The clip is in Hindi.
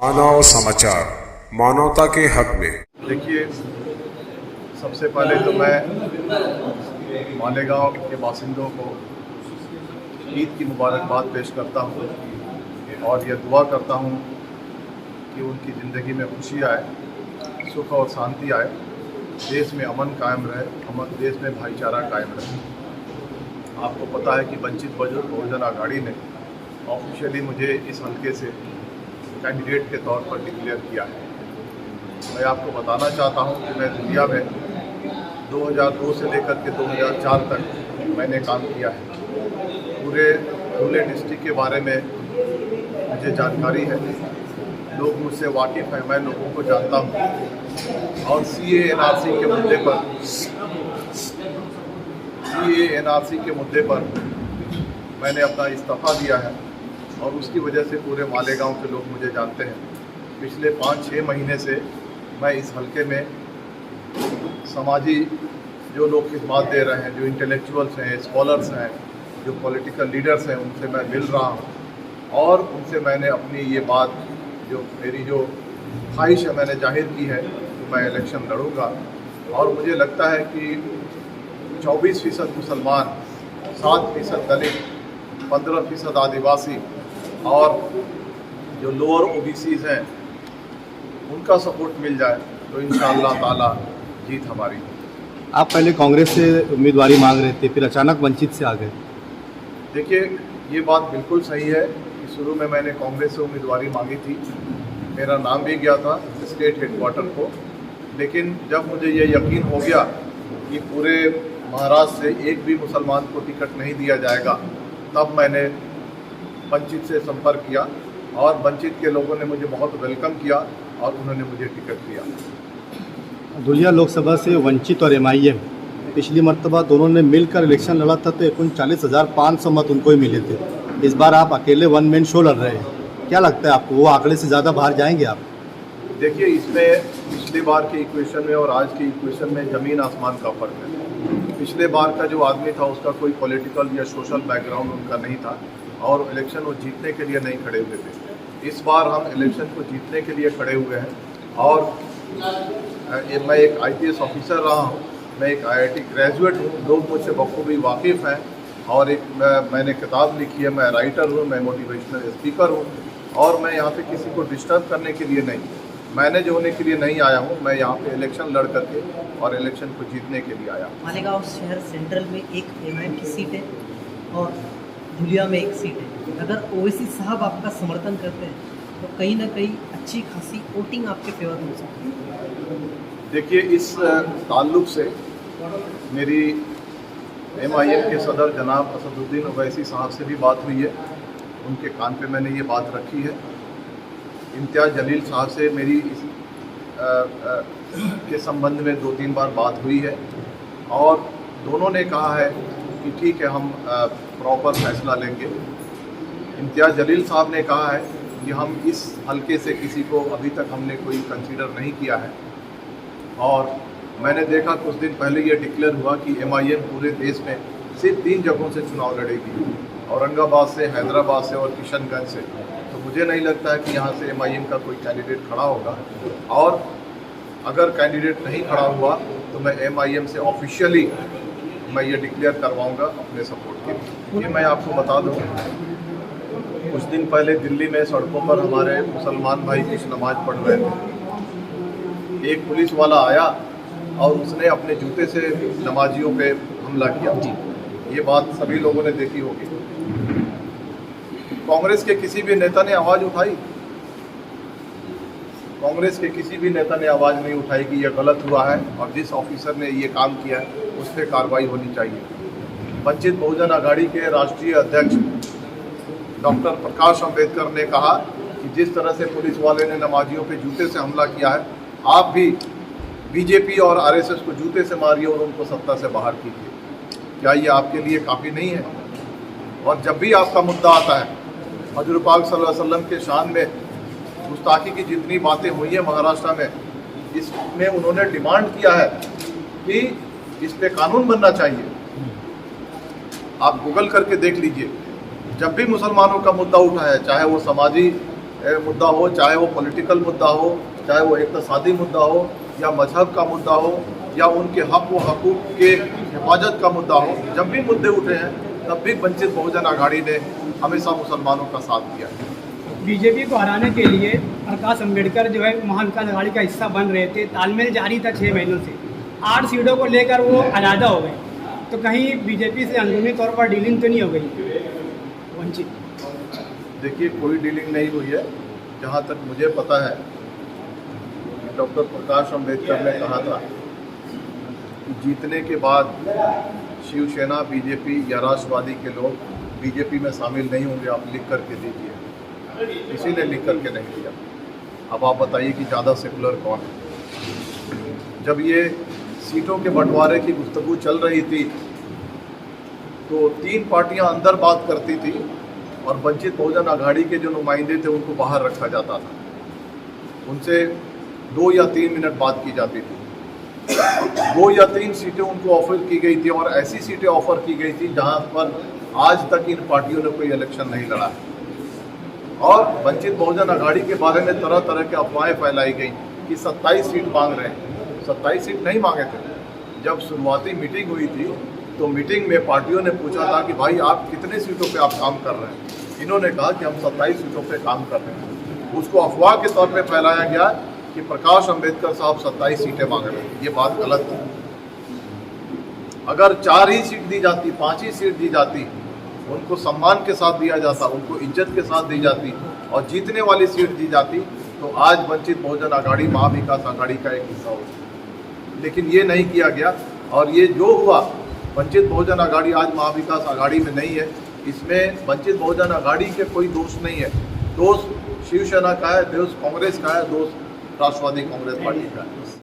मानव समाचार, मानवता के हक में। देखिए, सबसे पहले तो मैं मालेगांव के बासिंदों को ईद की मुबारकबाद पेश करता हूँ और यह दुआ करता हूँ कि उनकी ज़िंदगी में खुशी आए, सुख और शांति आए, देश में अमन कायम रहे, देश में भाईचारा कायम रहे। आपको पता है कि वंचित बहुजन आघाड़ी ने ऑफिशियली मुझे इस हल्के से कैंडिडेट के तौर पर डिक्लेयर किया है। मैं आपको बताना चाहता हूं कि मैं दुनिया में 2002 से लेकर के 2004 तक मैंने काम किया है। पूरे धुले डिस्ट्रिक्ट के बारे में मुझे जानकारी है, लोग मुझसे वाकिफ़ हैं, मैं लोगों को जानता हूं। और CA/NRC के मुद्दे पर मैंने अपना इस्तीफ़ा दिया है और उसकी वजह से पूरे मालेगांव के लोग मुझे जानते हैं। पिछले 5-6 महीने से मैं इस हल्के में समाजी जो लोग खिदमत दे रहे हैं, जो इंटेलेक्चुअल्स हैं, स्कॉलर्स हैं, जो पॉलिटिकल लीडर्स हैं, उनसे मैं मिल रहा हूं और उनसे मैंने अपनी ये बात, जो मेरी जो ख्वाहिश है, मैंने जाहिर की है कि मैं इलेक्शन लड़ूंगा। और मुझे लगता है कि 24% मुसलमान, 7% दलित, 15% आदिवासी और जो लोअर OBCs हैं उनका सपोर्ट मिल जाए तो इंशाअल्लाह ताला जीत हमारी। आप पहले कांग्रेस से उम्मीदवारी मांग रहे थे, फिर अचानक वंचित से आ गए। देखिए, ये बात बिल्कुल सही है कि शुरू में मैंने कांग्रेस से उम्मीदवारी मांगी थी, मेरा नाम भी गया था स्टेट हेडक्वार्टर को, लेकिन जब मुझे ये यकीन हो गया कि पूरे महाराष्ट्र से एक भी मुसलमान को टिकट नहीं दिया जाएगा, तब मैंने वंचित से संपर्क किया और वंचित के लोगों ने मुझे बहुत वेलकम किया और उन्होंने मुझे टिकट दिया। धुलिया लोकसभा से वंचित और MIM पिछली मर्तबा दोनों ने मिलकर इलेक्शन लड़ा था तो 39,500 मत उनको ही मिले थे। इस बार आप अकेले वन मैन शो लड़ रहे हैं, क्या लगता है आपको, वो आंकड़े से ज़्यादा बाहर जाएंगे आप? देखिए, इसमें पिछली बार के इक्वेशन में और आज के इक्वेशन में ज़मीन आसमान का फ़र्क है। पिछले बार का जो आदमी था उसका कोई पॉलिटिकल या सोशल बैकग्राउंड उनका नहीं था और इलेक्शन वो जीतने के लिए नहीं खड़े हुए थे। इस बार हम इलेक्शन को जीतने के लिए खड़े हुए हैं और मैं एक IPS ऑफिसर रहा हूँ, मैं एक IIT ग्रेजुएट हूँ, लोग मुझसे बखूबी वाकिफ़ हैं और मैंने किताब लिखी है, मैं राइटर हूँ, मैं मोटिवेशनल स्पीकर हूँ और मैं यहाँ पे किसी को डिस्टर्ब करने के लिए नहीं, मैनेज होने के लिए नहीं आया हूँ। मैं यहाँ पे इलेक्शन लड़ करके और इलेक्शन को जीतने के लिए आया हूँ। मालेगांव शहर सेंट्रल में एक MIM की सीट है और धुलिया में एक सीट है। अगर ओवैसी साहब आपका समर्थन करते हैं तो कहीं ना कहीं अच्छी खासी वोटिंग आपके फेवर में हो सकती है। देखिए, इस ताल्लुक़ से मेरी MIM के सदर जनाब असदुद्दीन ओवैसी साहब से भी बात हुई है, उनके कान पे मैंने ये बात रखी है। इम्तियाज़ जलील साहब से मेरी इस के संबंध में 2-3 बार बात हुई है और दोनों ने कहा है कि ठीक है, हम प्रॉपर फैसला लेंगे। इम्तियाज़ जलील साहब ने कहा है कि हम इस हल्के से किसी को अभी तक हमने कोई कंसीडर नहीं किया है और मैंने देखा कुछ दिन पहले ये डिक्लेयर हुआ कि MIM पूरे देश में सिर्फ 3 जगहों से चुनाव लड़ेगी, औरंगाबाद से, हैदराबाद से और किशनगंज से। तो मुझे नहीं लगता है कि यहाँ से MIM का कोई कैंडिडेट खड़ा होगा और अगर कैंडिडेट नहीं खड़ा हुआ तो मैं MIM से ऑफिशियली मैं ये डिक्लेयर करवाऊंगा अपने सपोर्ट के लिए। ये मैं आपको बता दूं, कुछ दिन पहले दिल्ली में सड़कों पर हमारे मुसलमान भाई कुछ नमाज पढ़ रहे थे, एक पुलिस वाला आया और उसने अपने जूते से नमाजियों पे हमला किया। ये बात सभी लोगों ने देखी होगी। कांग्रेस के किसी भी नेता ने आवाज़ उठाई? कांग्रेस के किसी भी नेता ने आवाज़ नहीं उठाई कि यह गलत हुआ है और जिस ऑफिसर ने ये काम किया है उस पर कार्रवाई होनी चाहिए। वंचित बहुजन आघाड़ी के राष्ट्रीय अध्यक्ष डॉक्टर प्रकाश अंबेडकर ने कहा कि जिस तरह से पुलिस वाले ने नमाजियों पे जूते से हमला किया है, आप भी BJP और RSS को जूते से मारिए और उनको सत्ता से बाहर कीजिए। क्या ये आपके लिए काफ़ी नहीं है? और जब भी आपका मुद्दा आता है, हज़रत पाक सल्लल्लाहु अलैहि वसल्लम के शान में गुस्ताखी की जितनी बातें हुई हैं महाराष्ट्र में, इसमें उन्होंने डिमांड किया है कि इस पे कानून बनना चाहिए। आप गूगल करके देख लीजिए, जब भी मुसलमानों का मुद्दा उठा है, चाहे वो समाजी मुद्दा हो, चाहे वो पॉलिटिकल मुद्दा हो, चाहे वो इक़्तिसादी मुद्दा हो या मजहब का मुद्दा हो या उनके हक व हकूक़ के हिफाजत का मुद्दा हो, जब भी मुद्दे उठे हैं तब भी वंचित बहुजन आघाड़ी ने हमेशा मुसलमानों का साथ दिया है। बीजेपी को हराने के लिए प्रकाश अम्बेडकर जो है महाविकास आघाड़ी का हिस्सा बन रहे थे, तालमेल जारी था 6 महीनों से। 8 सीटों को लेकर वो अलहदा हो गए, तो कहीं बीजेपी से अंदरूनी तौर पर डीलिंग तो नहीं हो गई वंचित? देखिए, कोई डीलिंग नहीं हुई है। जहाँ तक मुझे पता है, डॉक्टर प्रकाश अम्बेडकर ने कहा था कि जीतने के बाद शिवसेना, बीजेपी या राष्ट्रवादी के लोग बीजेपी में शामिल नहीं होंगे, आप लिख करके दीजिए। किसी ने लिख करके नहीं दिया। अब आप बताइए कि ज़्यादा सेकुलर कौन है? जब ये सीटों के बंटवारे की गुफ्तगू चल रही थी तो 3 पार्टियां अंदर बात करती थी और वंचित बहुजन आघाड़ी के जो नुमाइंदे थे उनको बाहर रखा जाता था। उनसे 2 या 3 मिनट बात की जाती थी। 2 या 3 सीटें उनको ऑफर की गई थी और ऐसी सीटें ऑफर की गई थी जहां पर आज तक इन पार्टियों ने कोई इलेक्शन नहीं लड़ा। और वंचित बहुजन आघाड़ी के बारे में तरह तरह के अफवाहें फैलाई गई कि 27 सीट मांग रहे हैं। 27 सीट नहीं मांगे थे। जब शुरुआती मीटिंग हुई थी तो मीटिंग में पार्टियों ने पूछा था कि भाई आप कितने सीटों पे आप काम कर रहे हैं? इन्होंने कहा कि हम 27 सीटों पे काम कर रहे हैं। उसको अफवाह के तौर पे फैलाया गया कि प्रकाश अम्बेडकर साहब 27 सीटें मांग रहे हैं। ये बात गलत है। अगर 4 ही सीट दी जाती, 5 ही सीट दी जाती, उनको सम्मान के साथ दिया जाता, उनको इज्जत के साथ दी जाती और जीतने वाली सीट दी जाती तो आज वंचित बहुजन आघाड़ी महाविकास आघाड़ी का एक हिस्सा होती। लेकिन ये नहीं किया गया और ये जो हुआ, वंचित बहुजन आघाड़ी आज महाविकास आघाड़ी में नहीं है। इसमें वंचित बहुजन आघाड़ी के कोई दोष नहीं है। दोष शिवसेना का है, दोष कांग्रेस का है, दोष राष्ट्रवादी कांग्रेस पार्टी का है।